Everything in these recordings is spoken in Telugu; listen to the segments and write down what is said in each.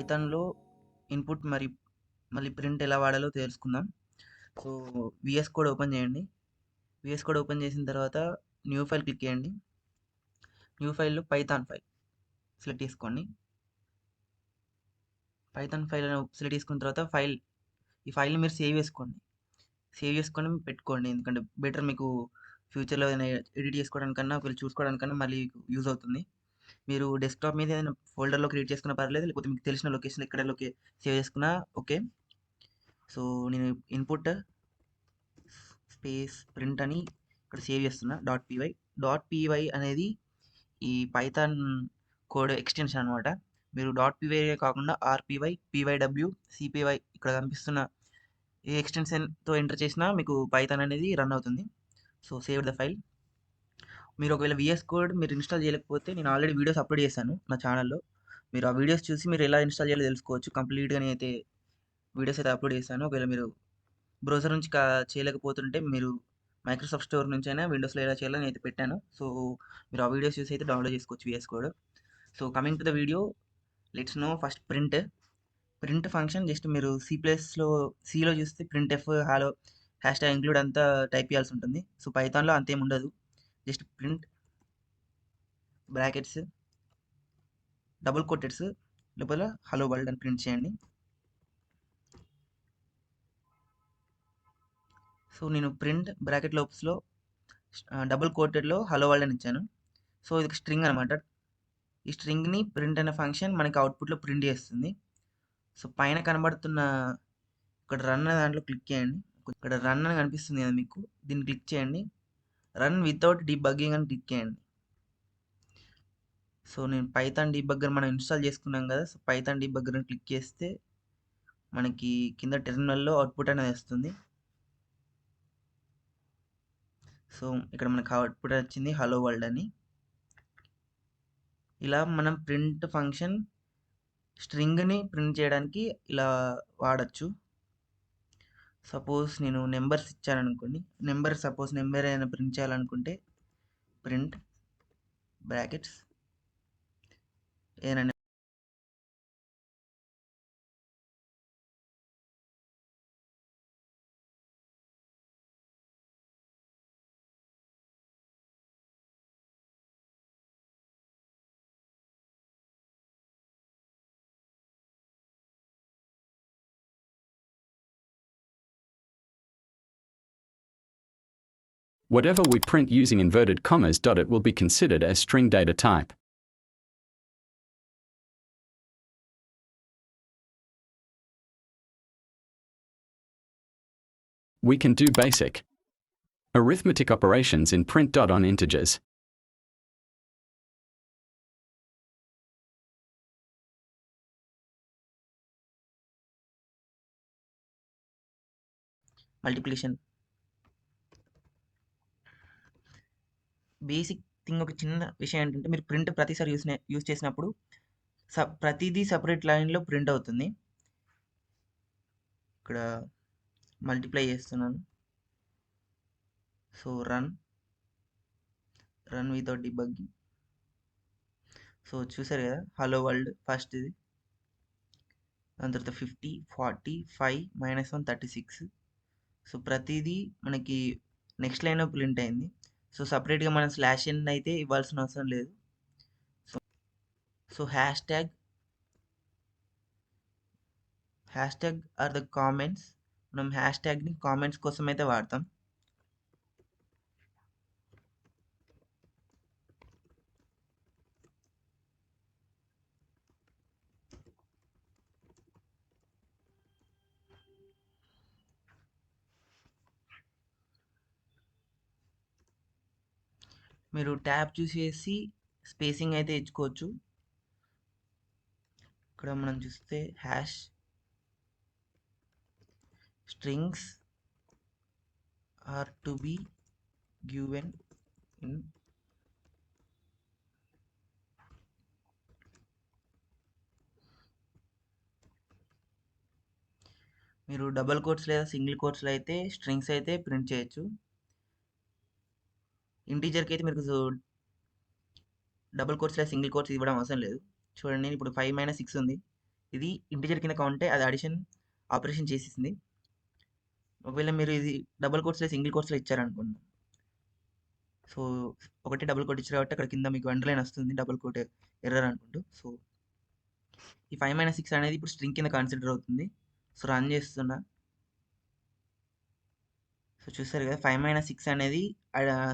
పైథాన్‌లో ఇన్‌పుట్ మళ్ళీ ప్రింట్ ఎలా వాడాలో తెలుసుకుందాం. సో, వీఎస్ కోడ్ ఓపెన్ చేయండి. వీఎస్ కోడ్ ఓపెన్ చేసిన తర్వాత న్యూ ఫైల్ క్లిక్ చేయండి. న్యూ ఫైల్‌లో పైథాన్ ఫైల్ సెలెక్ట్ చేసుకోండి. పైథాన్ ఫైల్ సెలెక్ట్ చేసుకున్న తర్వాత ఈ ఫైల్‌ని మీరు సేవ్ చేసుకోండి. సేవ్ చేసుకొని పెట్టుకోండి. ఎందుకంటే బెటర్ మీకు ఫ్యూచర్‌లో ఏదైనా ఎడిట్ చేసుకోవడానికన్నా, ఒకవేళ చూసుకోవడానికన్నా మళ్ళీ యూజ్ అవుతుంది. మీరు డెస్క్‌టాప్ మీద ఏదైనా ఫోల్డర్‌లో క్రియేట్ చేసుకున్నా పర్లేదు. లేకపోతే మీకు తెలిసిన లొకేషన్ ఎక్కడ సేవ్ చేసుకున్నా ఓకే. సో, నేను ఇన్‌పుట్ స్పేస్ ప్రింట్ అని ఇక్కడ సేవ్ చేస్తున్నా .py. .py అనేది ఈ పైథాన్ కోడ్ ఎక్స్టెన్షన్ అనమాట. మీరు .py కాకుండా ఆర్‌పీవై, పీవైడబ్ల్యూ, సిపివై ఇక్కడ కనిపిస్తున్న ఏ ఎక్స్టెన్షన్‌తో ఎంటర్ చేసినా మీకు పైథాన్ అనేది రన్ అవుతుంది. So, save the file. మీరు ఒకవేళ వీఎస్ కోడ్ మీరు ఇన్‌స్టాల్ చేయలేకపోతే నేను ఆల్రెడీ వీడియోస్ అప్‌లోడ్ చేశాను నా ఛానెల్‌లో. మీరు ఆ వీడియోస్ చూసి మీరు ఎలా ఇన్‌స్టాల్ చేయాలో తెలుసుకోవచ్చు. కంప్లీట్‌గా నేనైతే వీడియోస్ అయితే అప్‌లోడ్ చేశాను. ఒకవేళ మీరు బ్రౌజర్ నుంచి చేయలేకపోతుంటే మీరు మైక్రోసాఫ్ట్ స్టోర్ నుంచైనా విండోస్‌లో ఎలా చేయాలో నేనైతే పెట్టాను. సో, మీరు ఆ వీడియోస్ చూసి అయితే డౌన్లోడ్ చేసుకోవచ్చు VS code. So, coming to the video, let's know first print. Print function just మీరు సిలో చూస్తే ప్రింట్ఎఫ్, హలో, హ్యాష్‌ట్యాగ్ ఇంక్లూడ్ అంతా టైప్ చేయాల్సి ఉంటుంది. సో, పైథాన్‌లో అంతేం ఉండదు. Just print brackets, double quotes లోపల హలో వరల్డ్ అని ప్రింట్ చేయండి. సో, నేను ప్రింట్ బ్రాకెట్ లోప్స్‌లో డబుల్ కోటెడ్‌లో హలో వరల్డ్ అని ఇచ్చాను. సో, ఇది స్ట్రింగ్ అనమాట. ఈ స్ట్రింగ్‌ని ప్రింట్ అనే ఫంక్షన్ మనకి అవుట్‌పుట్‌లో ప్రింట్ చేస్తుంది. సో, పైన కనబడుతున్న ఇక్కడ రన్ అనే దాంట్లో క్లిక్ చేయండి. ఇక్కడ రన్ అని కనిపిస్తుంది కదా మీకు. దీన్ని క్లిక్ చేయండి. రన్ వితౌట్ డీబగ్గింగ్ అని క్లిక్ చేయండి. సో, నేను పైథాన్ డీబగ్గర్ మనం ఇన్‌స్టాల్ చేసుకున్నాం కదా! సో, పైథాన్ డీబగ్గర్‌ని క్లిక్ చేస్తే మనకి కింద టెర్మినల్‌లో అవుట్‌పుట్ అనేది వస్తుంది. సో, ఇక్కడ మనకు అవుట్‌పుట్ వచ్చింది హలో వరల్డ్ అని. ఇలా మనం ప్రింట్ ఫంక్షన్ స్ట్రింగ్‌ని ప్రింట్ చేయడానికి ఇలా వాడొచ్చు. సపోజ్ నేను నెంబర్స్ ఇచ్చాననుకోండి. నెంబర్ ఏదైనా ప్రింట్ చేయాలనుకుంటే ప్రింట్ బ్రాకెట్స్ ఏదైనా Whatever we print using inverted commas. It will be considered as string data type. We can do basic arithmetic operations in print. On integers. Multiplication. Basic thing ఒక చిన్న విషయం ఏంటంటే మీరు ప్రింట్ ప్రతిసారి యూజ్ చేసినప్పుడు ప్రతిదీ సెపరేట్ లైన్‌లో ప్రింట్ అవుతుంది. ఇక్కడ మల్టిప్లై చేస్తున్నాను. So, run without debugging. So, చూసారు కదా! హలో వరల్డ్ ఫస్ట్ ఇది. దాని తర్వాత 50, 40, 5, -1, 36. సో, ప్రతిదీ మనకి నెక్స్ట్ లైన్‌లో ప్రింట్ అయింది. సో, సెపరేట్‌గా మనం /n అయితే ఇవ్వాల్సిన అవసరం లేదు. So, hashtag or the comments. మనం హ్యాష్‌ట్యాగ్‌ని కామెంట్స్ కోసం అయితే వాడతాం. మీరు ట్యాబ్ చూసేసి స్పేసింగ్ అయితే ఇచ్చుకోవచ్చు. ఇక్కడ మనం చూస్తే hash strings are to be given in మీరు డబుల్ కోట్స్ లేదా సింగిల్ కోట్స్‌లో అయితే స్ట్రింగ్స్ అయితే ప్రింట్ చేయొచ్చు. ఇంటీజర్‌కి అయితే మీకు డబుల్ కోట్స్ లేదా సింగిల్ కోట్స్ ఇవ్వడం అవసరం లేదు. చూడండి ఇప్పుడు 5 - 6 ఉంది. ఇది ఇంటిజర్ కింద కౌంట్ అది అడిషన్ ఆపరేషన్ చేసేసింది. ఒకవేళ మీరు ఇది డబుల్ కోట్స్లో సింగిల్ కోట్స్లో ఇచ్చారనుకోండి, సో ఒకటి డబుల్ కోట్ ఇచ్చారు కాబట్టి అక్కడ కింద మీకు అండర్లైన్ వస్తుంది డబుల్ కోట్ ఎర్రర్ అనుకుంటూ. సో ఈ 5 - 6 అనేది ఇప్పుడు స్ట్రింగ్ కింద కన్సిడర్ అవుతుంది. సో రన్ చేస్తున్నా. సో చూసారు కదా 5 - 6 అనేది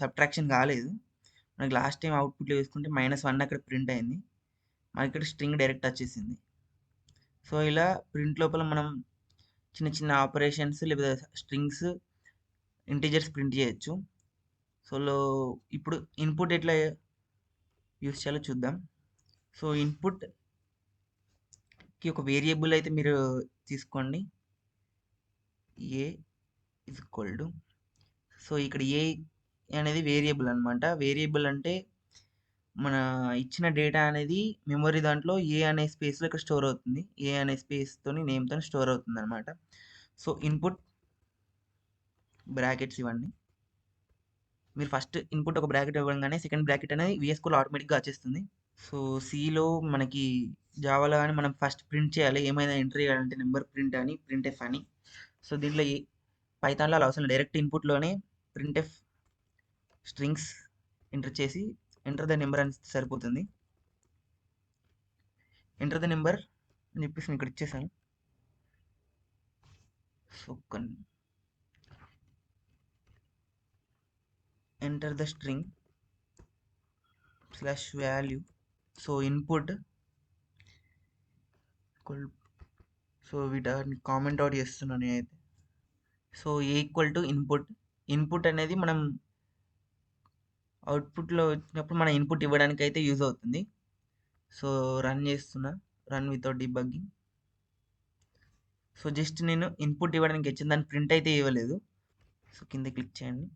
సబ్ట్రాక్షన్ కాలేదు. మనకి లాస్ట్ టైం అవుట్పుట్లో చూసుకుంటే -1 అక్కడ ప్రింట్ అయింది. మనకి ఇక్కడ స్ట్రింగ్ డైరెక్ట్ వచ్చేసింది. సో ఇలా ప్రింట్ లోపల మనం చిన్న చిన్న ఆపరేషన్స్ లేదా స్ట్రింగ్స్ ఇంటీజర్స్ ప్రింట్ చేయొచ్చు. సో ఇప్పుడు ఇన్పుట్ ఎట్లా యూస్ చేయాలో చూద్దాం. సో ఇన్పుట్కి ఒక వేరియబుల్ అయితే మీరు తీసుకోండి, ఏ ఇజ్ ఈక్వల్ టు. సో ఇక్కడ ఏ అనేది వేరియబుల్ అనమాట. వేరియబుల్ అంటే మన ఇచ్చిన డేటా అనేది మెమరీ దాంట్లో ఏ అనే స్పేస్లో ఇక్కడ స్టోర్ అవుతుంది. ఏ అనే స్పేస్తోని నేమ్తో స్టోర్ అవుతుంది అనమాట. సో ఇన్పుట్ బ్రాకెట్స్ ఇవ్వండి. మీరు ఫస్ట్ ఇన్పుట్ ఒక బ్రాకెట్ ఇవ్వగానే సెకండ్ బ్రాకెట్ అనేది VS Code ఆటోమేటిక్గా వచ్చేస్తుంది. సో సిలో మనకి జావాలో కానీ మనం ఫస్ట్ ప్రింట్ చేయాలి, ఏమైనా ఎంట్రీ చేయాలంటే నెంబర్ ప్రింట్ అని, ప్రింట్ఎఫ్ అని. సో దీంట్లో పైథాన్లో అలా అవసరం, డైరెక్ట్ ఇన్పుట్లోనే ప్రింట్ఎఫ్ స్ట్రింగ్స్ ఎంటర్ చేసి ఎంటర్ ద నెంబర్ అని సరిపోతుంది. ఎంటర్ ద నెంబర్ అని చెప్పేసి నేను ఇక్కడ ఇచ్చేసాను. So enter the string /value. So input so వీటిని కామెంట్ అవుట్ చేస్తున్నాను నేనైతే. So A equal to input. Input అనేది మనం అవుట్పుట్లో వచ్చినప్పుడు మన ఇన్పుట్ ఇవ్వడానికి అయితే యూజ్ అవుతుంది. సో రన్ చేస్తున్నా, run without debugging. So just నేను ఇన్పుట్ ఇవ్వడానికి వచ్చింది, దాన్ని ప్రింట్ అయితే ఇవ్వలేదు. సో కింద క్లిక్ చేయండి.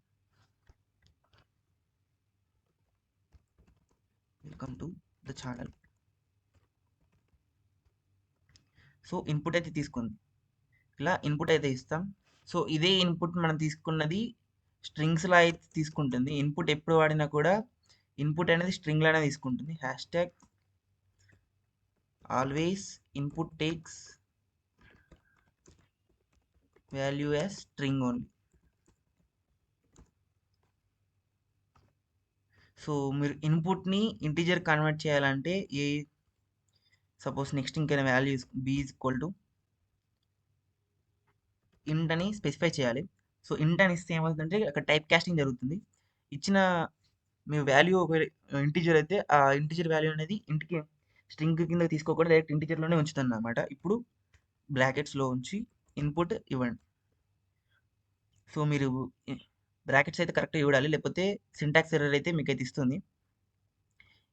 Welcome to the channel. So input అయితే తీసుకుంది, ఇలా ఇన్పుట్ అయితే ఇస్తాం. సో ఇదే ఇన్పుట్ మనం తీసుకున్నది స్ట్రింగ్స్లో అయితే తీసుకుంటుంది. ఇన్పుట్ ఎప్పుడు వాడినా కూడా ఇన్పుట్ అనేది స్ట్రింగ్లోనే తీసుకుంటుంది. Hashtag always input takes value as string only. So మీరు ఇన్పుట్ని ఇంటీజర్ కన్వర్ట్ చేయాలంటే సపోజ్ నెక్స్ట్ ఇంకైనా value b is equal to int అని స్పెసిఫై చేయాలి. సో ఇంట్ అని ఇస్తే ఏమవుతుందంటే అక్కడ టైప్ కాస్టింగ్ జరుగుతుంది. ఇచ్చిన మీ వాల్యూ ఒక ఇంటీజర్ అయితే ఆ ఇంటీజర్ వాల్యూ అనేది ఇంటికి స్ట్రింగ్ కింద తీసుకోకుండా డైరెక్ట్ ఇంటీజర్లోనే ఉంచుతుంది అన్నమాట. ఇప్పుడు బ్రాకెట్స్లో ఉంచి ఇన్పుట్ ఇవ్వండి. సో మీరు బ్రాకెట్స్ అయితే కరెక్ట్గా చూడాలి, లేకపోతే సింటాక్స్ ఎర్రర్ అయితే మీకు అయితే ఇస్తుంది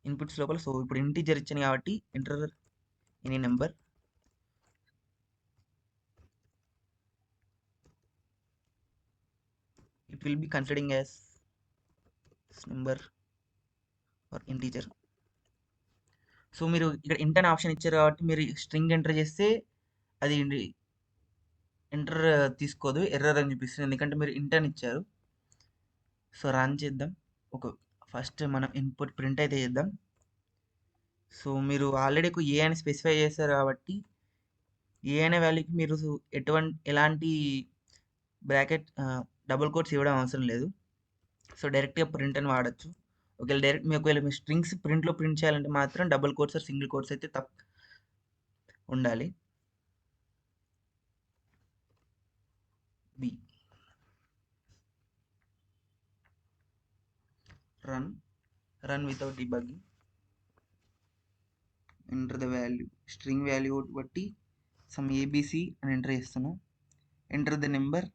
ఇన్పుట్స్ లోపల. సో ఇప్పుడు ఇంటీజర్ ఇచ్చాను కాబట్టి enter any number. it will be considering as number or integer. So మీరు ఇక్కడ ఇంట్ అనే ఆప్షన్ ఇచ్చారు కాబట్టి మీరు స్ట్రింగ్ ఎంటర్ చేస్తే అది ఎంటర్ తీసుకోదు, ఎర్రర్ అని చూపిస్తుంది, ఎందుకంటే మీరు ఇంట్ అని ఇచ్చారు. సో రన్ చేద్దాం. ఫస్ట్ మనం ఇన్పుట్ ప్రింట్ అయితే చేద్దాం. సో మీరు ఆల్రెడీ ఒక ఏ అని స్పెసిఫై చేశారు కాబట్టి ఏ అనే వాల్యూకి మీరు ఎలాంటి బ్రాకెట్ డబుల్ కోట్స్ ఇవ్వడం అవసరం లేదు. సో డైరెక్ట్గా ప్రింట్ అని వాడచ్చు. ఒకవేళ మీ స్ట్రింగ్స్ ప్రింట్లో ప్రింట్ చేయాలంటే మాత్రం డబుల్ కోట్స్ సింగిల్ కోట్స్ అయితే ఉండాలి. Run without debugging. Enter the value, string value బట్టి సమ్ ABC అని ఎంటర్ చేస్తున్నాం. Enter the number